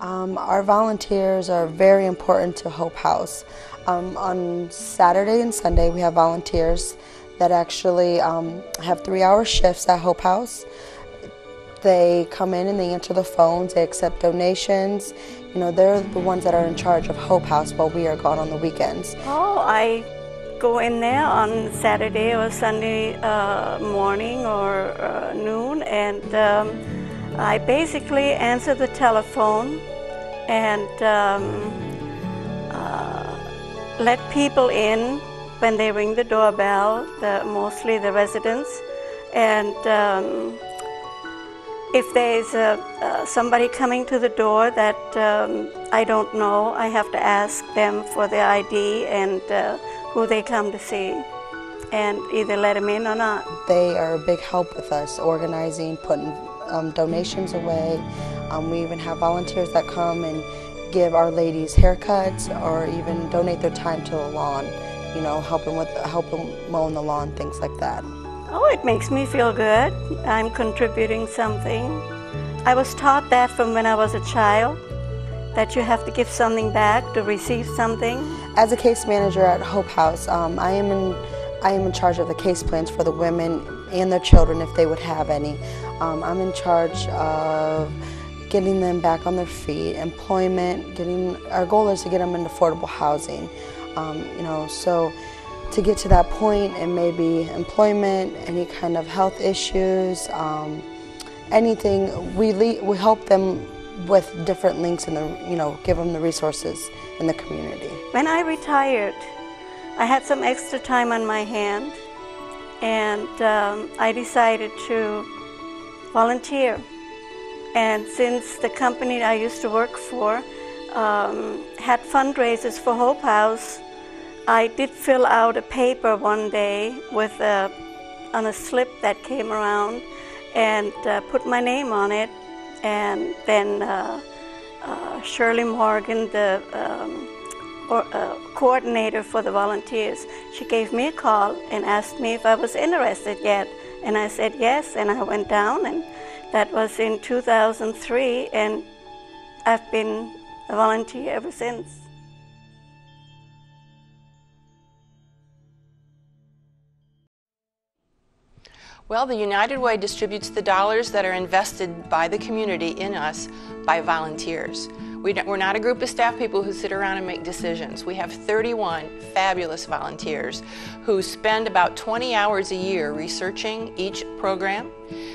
Our volunteers are very important to Hope House. On Saturday and Sunday we have volunteers that actually have 3-hour shifts at Hope House. They come in and they answer the phones, they accept donations. You know, they're the ones that are in charge of Hope House while we are gone on the weekends. Oh, I go in there on Saturday or Sunday morning or noon, and I basically answer the telephone and let people in when they ring the doorbell, mostly the residents, and if there's somebody coming to the door that I don't know, I have to ask them for their ID and who they come to see, and either let them in or not. They are a big help with us, organizing, putting donations away. We even have volunteers that come and give our ladies haircuts or even donate their time to the lawn, you know, help them mowing the lawn, things like that. Oh, it makes me feel good. I'm contributing something. I was taught that from when I was a child, that you have to give something back to receive something. As a case manager at Hope House, I am in charge of the case plans for the women and their children if they would have any. I'm in charge of getting them back on their feet, employment, our goal is to get them into affordable housing. You know, so to get to that point, it may be employment, any kind of health issues, anything. We help them with different links and give them the resources in the community. When I retired, I had some extra time on my hand, and I decided to volunteer. And since the company I used to work for had fundraisers for Hope House, I did fill out a paper one day with on a slip that came around and put my name on it. And then Shirley Morgan, the coordinator for the volunteers, she gave me a call and asked me if I was interested yet. And I said yes, and I went down, and that was in 2003, and I've been a volunteer ever since. Well, the United Way distributes the dollars that are invested by the community in us by volunteers. We're not a group of staff people who sit around and make decisions. We have 31 fabulous volunteers who spend about 20 hours a year researching each program,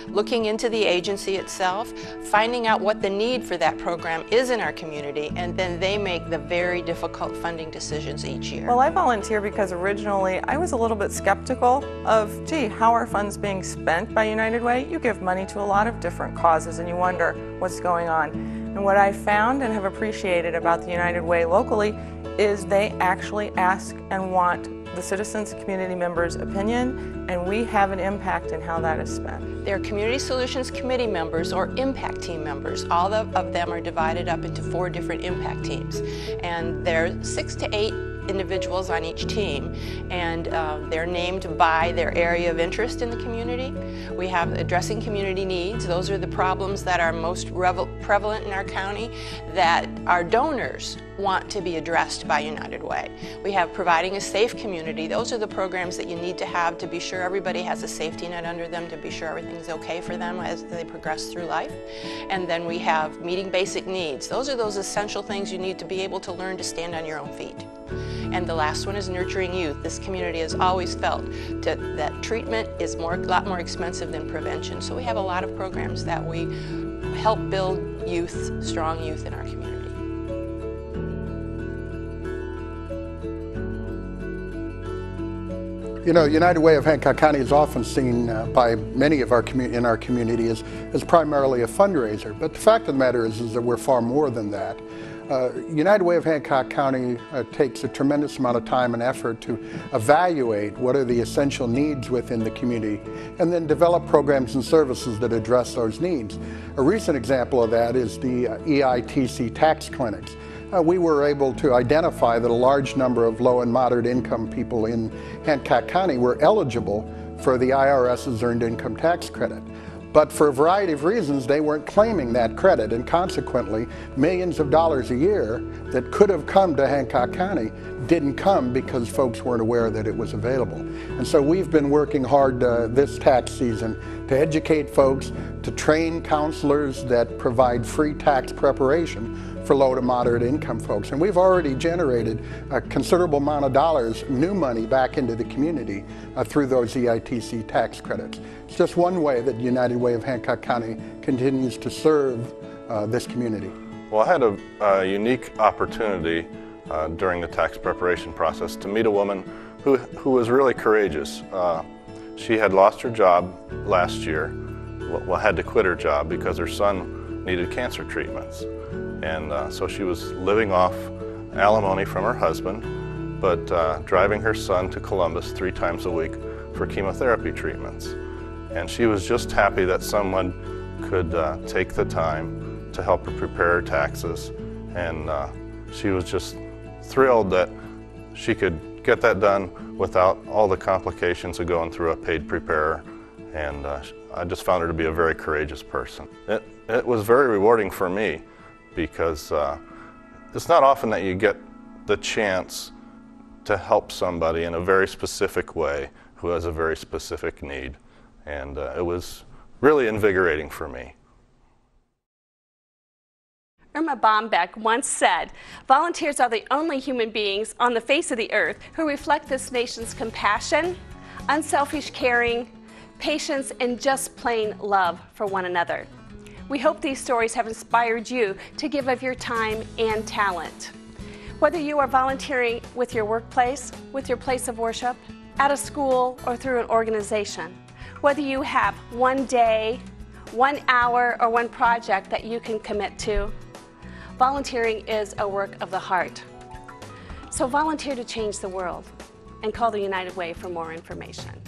looking into the agency itself, finding out what the need for that program is in our community, and then they make the very difficult funding decisions each year. Well, I volunteer because originally I was a little bit skeptical of, gee, how are funds being spent by United Way? You give money to a lot of different causes and you wonder what's going on. And what I found and have appreciated about the United Way locally is they actually ask and want the citizens' community members' opinion, and we have an impact in how that is spent. They're Community Solutions Committee members or impact team members. All of them are divided up into 4 different impact teams, and there are 6 to 8 individuals on each team, and they're named by their area of interest in the community. We have addressing community needs. Those are the problems that are most prevalent in our county that our donors want to be addressed by United Way. We have providing a safe community. Those are the programs that you need to have to be sure everybody has a safety net under them, to be sure everything's okay for them as they progress through life. And then we have meeting basic needs. Those are those essential things you need to be able to learn to stand on your own feet. And the last one is nurturing youth. This community has always felt that treatment is a lot more expensive than prevention. So we have a lot of programs that we help build youth, strong youth in our community. You know, United Way of Hancock County is often seen by many of our in our community as primarily a fundraiser. But the fact of the matter is that we're far more than that. United Way of Hancock County takes a tremendous amount of time and effort to evaluate what are the essential needs within the community and then develop programs and services that address those needs. A recent example of that is the EITC tax clinics. We were able to identify that a large number of low and moderate income people in Hancock County were eligible for the IRS's Earned Income Tax Credit. But for a variety of reasons, they weren't claiming that credit, and consequently, millions of dollars a year that could have come to Hancock County didn't come because folks weren't aware that it was available. And so we've been working hard this tax season to educate folks, to train counselors that provide free tax preparation for low to moderate income folks. And we've already generated a considerable amount of dollars, new money, back into the community through those EITC tax credits. It's just one way that United Way of Hancock County continues to serve this community. Well, I had a unique opportunity during the tax preparation process to meet a woman who was really courageous. She had lost her job last year, well, had to quit her job because her son needed cancer treatments. And so she was living off alimony from her husband, but driving her son to Columbus 3 times a week for chemotherapy treatments. And she was just happy that someone could take the time to help her prepare her taxes. And she was just thrilled that she could get that done without all the complications of going through a paid preparer. And I just found her to be a very courageous person. It was very rewarding for me, because it's not often that you get the chance to help somebody in a very specific way who has a very specific need. And it was really invigorating for me. Irma Bombeck once said, "Volunteers are the only human beings on the face of the earth who reflect this nation's compassion, unselfish caring, patience, and just plain love for one another." We hope these stories have inspired you to give of your time and talent. Whether you are volunteering with your workplace, with your place of worship, at a school, or through an organization, whether you have one day, 1 hour, or one project that you can commit to, volunteering is a work of the heart. So volunteer to change the world, and call the United Way for more information.